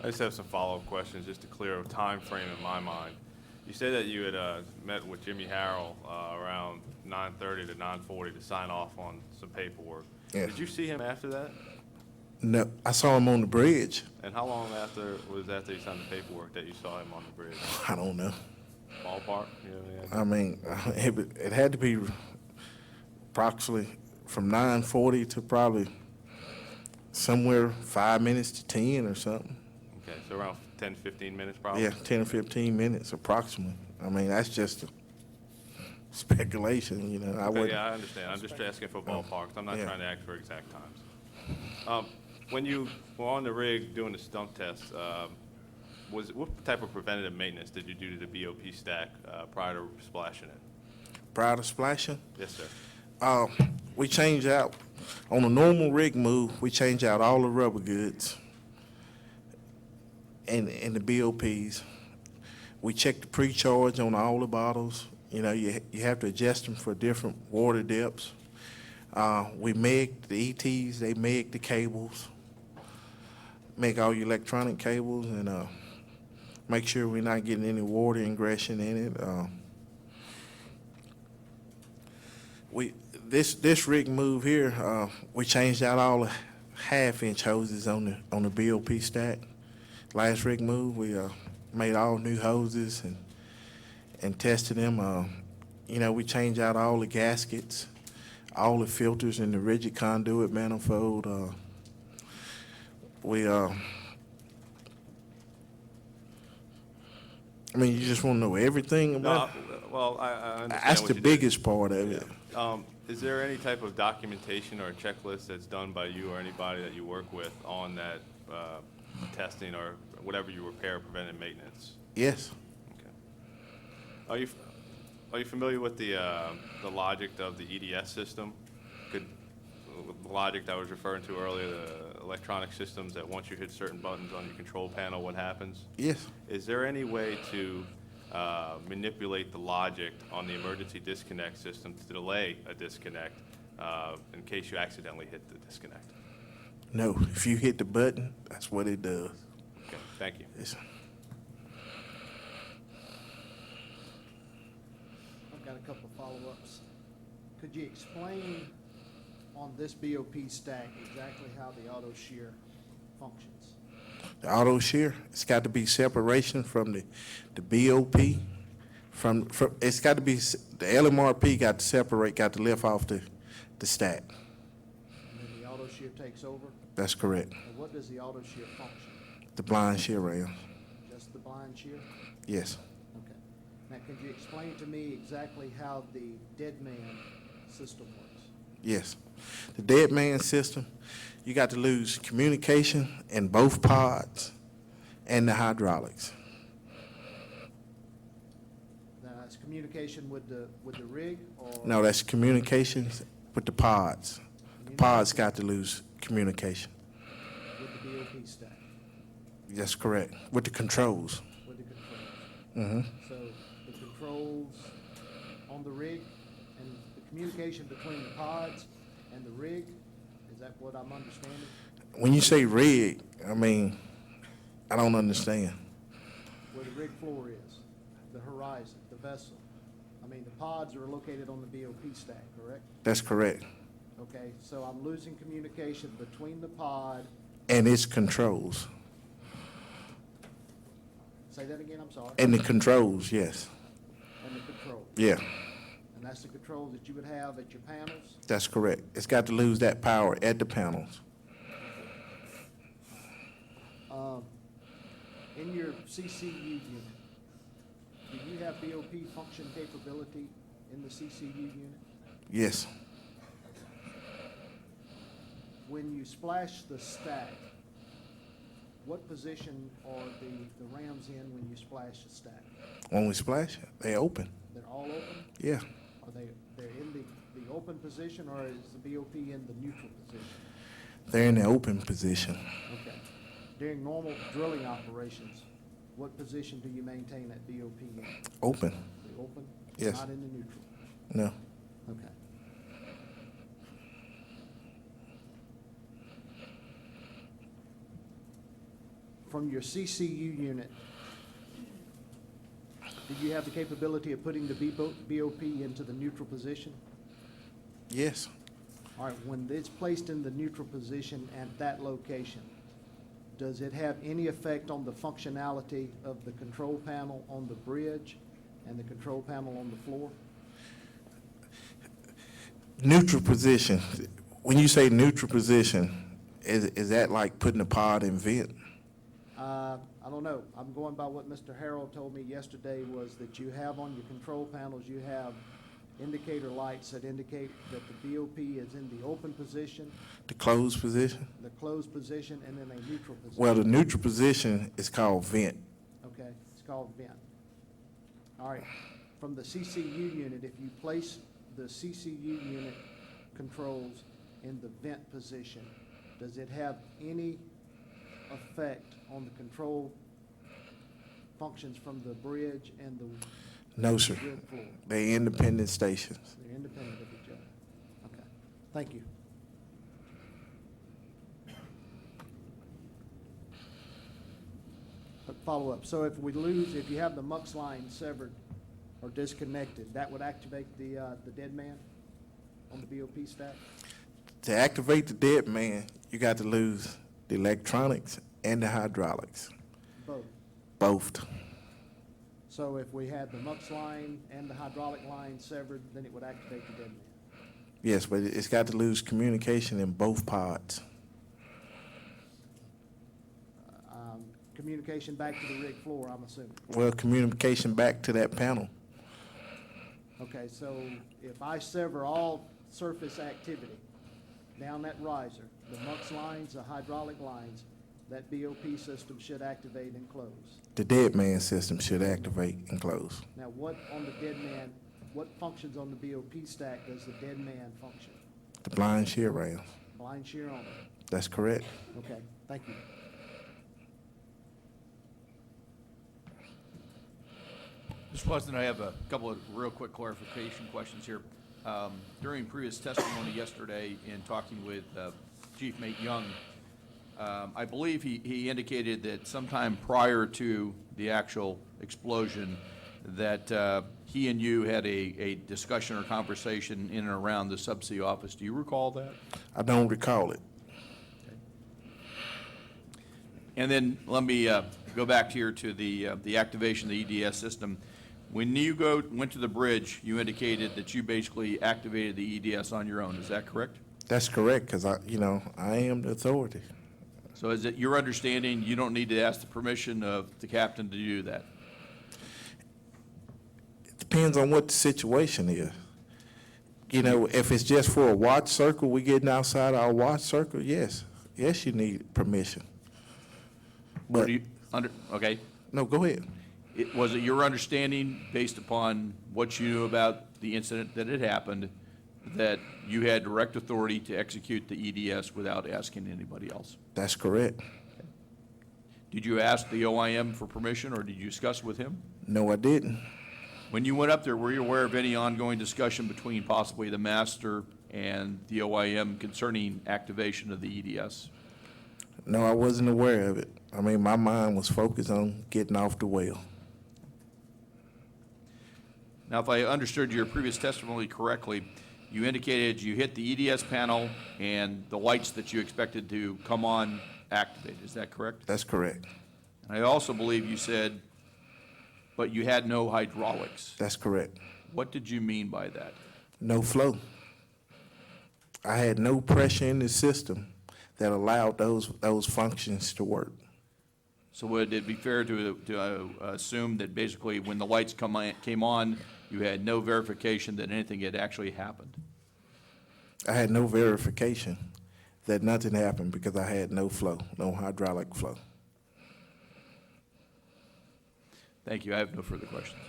I just have some follow-up questions just to clear a time frame in my mind. You said that you had met with Jimmy Harrell around 9:30 to 9:40 to sign off on some paperwork. Yeah. Did you see him after that? No, I saw him on the bridge. And how long after you signed the paperwork that you saw him on the bridge? I don't know. Ballpark? You know any idea? I mean, it had to be approximately from 9:40 to probably somewhere 5 minutes to 10 or something. Okay, so around 10, 15 minutes probably? Yeah, 10 or 15 minutes approximately. I mean, that's just speculation, you know. Okay, yeah, I understand. I'm just asking for ballparks. I'm not Yeah. trying to ask for exact times. When you were on the rig doing the stump test, what type of preventative maintenance did you do to the BOP stack prior to splashing it? Prior to splashing, Yes, sir. we change out, on a normal rig move, we change out all the rubber goods and the BOPs. We check the pre-charge on all the bottles. You know, you have to adjust them for different water depths. We make the ETs, they make the cables, make all your electronic cables, and make sure we're not getting any water ingression in it. This rig move here, we changed out all the half-inch hoses on the BOP stack. Last rig move, we made all new hoses and tested them. You know, we changed out all the gaskets, all the filters in the rigid conduit manifold. I mean, you just want to know everything about it? Well, I understand That's what the you did. biggest part of it. Is there any type of documentation or a checklist that's done by you or anybody that you work with on that testing or whatever you repair, preventive maintenance? Yes. Okay. Are you familiar with the logic of the EDS system? The logic that I was referring to earlier, the electronic systems that once you hit certain buttons on your control panel, what happens? Yes. Is there any way to manipulate the logic on the emergency disconnect system to delay a disconnect in case you accidentally hit the disconnect? No. If you hit the button, that's what it does. Okay, thank you. Yes. I've got a couple of follow-ups. Could you explain on this BOP stack exactly how the auto shear functions? The auto shear, it's got to be separation from the BOP. From it's got to be the LMRP got to separate, got to lift off the stack. And then the auto shear takes over? That's correct. And what does the auto shear function? The blind shear rail. Just the blind shear? Yes. Okay. Now, could you explain to me exactly how the dead man system works? Yes. The dead man system, you got to lose communication in both pods and the hydraulics. Now, that's communication with the rig, or? No, that's communications with the pods. The pods got to lose communication. With the BOP stack? That's correct. With the controls. With the controls? Mm-hmm. So the controls on the rig and the communication between the pods and the rig, is that what I'm understanding? When you say rig, I mean, I don't understand. Where the rig floor is, the horizon, the vessel. I mean, the pods are located on the BOP stack, correct? That's correct. Okay, so I'm losing communication between the pod. And its controls. Say that again, I'm sorry. And the controls, yes. And the control. Yeah, And that's the control that you would have at your panels? that's correct. It's got to lose that power at the panels. In your CCU unit, do you have BOP function capability in the CCU unit? Yes. When you splash the stack, what position are the rams in when you splash the stack? When we splash, they open. They're all open? Yeah. Are they're in the open position, or is the BOP in the neutral position? They're in the open position. Okay. During normal drilling operations, what position do you maintain that BOP in? Open. The open? Yes. Not in the neutral? No. Okay. from your CCU unit, do you have the capability of putting the BOP into the neutral position? Yes, All right, when it's placed in the neutral position at that location, does it have any effect on the functionality of the control panel on the bridge and the control panel on the floor? neutral position. When you say neutral position, is that like putting a pod in vent? I don't know. I'm going by what Mr. Harrell told me yesterday, was that you have on your control panels, you have indicator lights that indicate that the BOP is in the open position, The closed position? the closed position, and then a neutral position. Well, the neutral position is called vent. Okay, it's called vent. All right, from the CCU unit, if you place the CCU unit controls in the vent position, does it have any effect on the control functions from the bridge and the No, sir. grid floor? They're independent stations. They're independent of each other. Okay, thank you. Follow-up, so if if you have the MUX line severed or disconnected, that would activate the dead man on the BOP stack? To activate the dead man, you got to lose the electronics and the hydraulics, Both. both. So if we had the MUX line and the hydraulic line severed, then it would activate the dead man? Yes, but it's got to lose communication in both pods. Communication back to the rig floor, I'm assuming. Well, communication back to that panel. Okay, so if I sever all surface activity down that riser, the MUX lines, the hydraulic lines, that BOP system should activate and close. The dead man system should activate and close. Now, what on the dead man, what functions on the BOP stack does the dead man function? The blind shear rails. Blind shear only. That's correct. Okay, thank you. Mr. President, I have a couple of real quick clarification questions here. During previous testimony yesterday in talking with Chief Mate Young, I believe he indicated that sometime prior to the actual explosion that he and you had a discussion or conversation in and around the subsea office. Do you recall that? I don't recall it. And then let me go back here to the activation of the EDS system. When you went to the bridge, you indicated that you basically activated the EDS on your own. Is that correct? That's correct, because I am the authority. So is it your understanding you don't need to ask the permission of the captain to do that? It depends on what the situation is. You know, if it's just for a watch circle, we getting outside our watch circle, yes. Yes, you need permission. Or But, do you okay. no, go ahead. Was it your understanding, based upon what you knew about the incident that had happened, that you had direct authority to execute the EDS without asking anybody else? That's correct. Did you ask the OIM for permission, or did you discuss with him? No, I didn't. When you went up there, were you aware of any ongoing discussion between possibly the master and the OIM concerning activation of the EDS? No, I wasn't aware of it. I mean, my mind was focused on getting off the well. Now, if I understood your previous testimony correctly, you indicated you hit the EDS panel and the lights that you expected to come on activated. Is that correct? That's correct. And I also believe you said, but you had no hydraulics. That's correct. What did you mean by that? No flow. I had no pressure in the system that allowed those functions to work. So would it be fair to assume that basically when the lights came on, you had no verification that anything had actually happened? I had no verification that nothing happened because I had no flow, no hydraulic flow. Thank you. I have no further questions.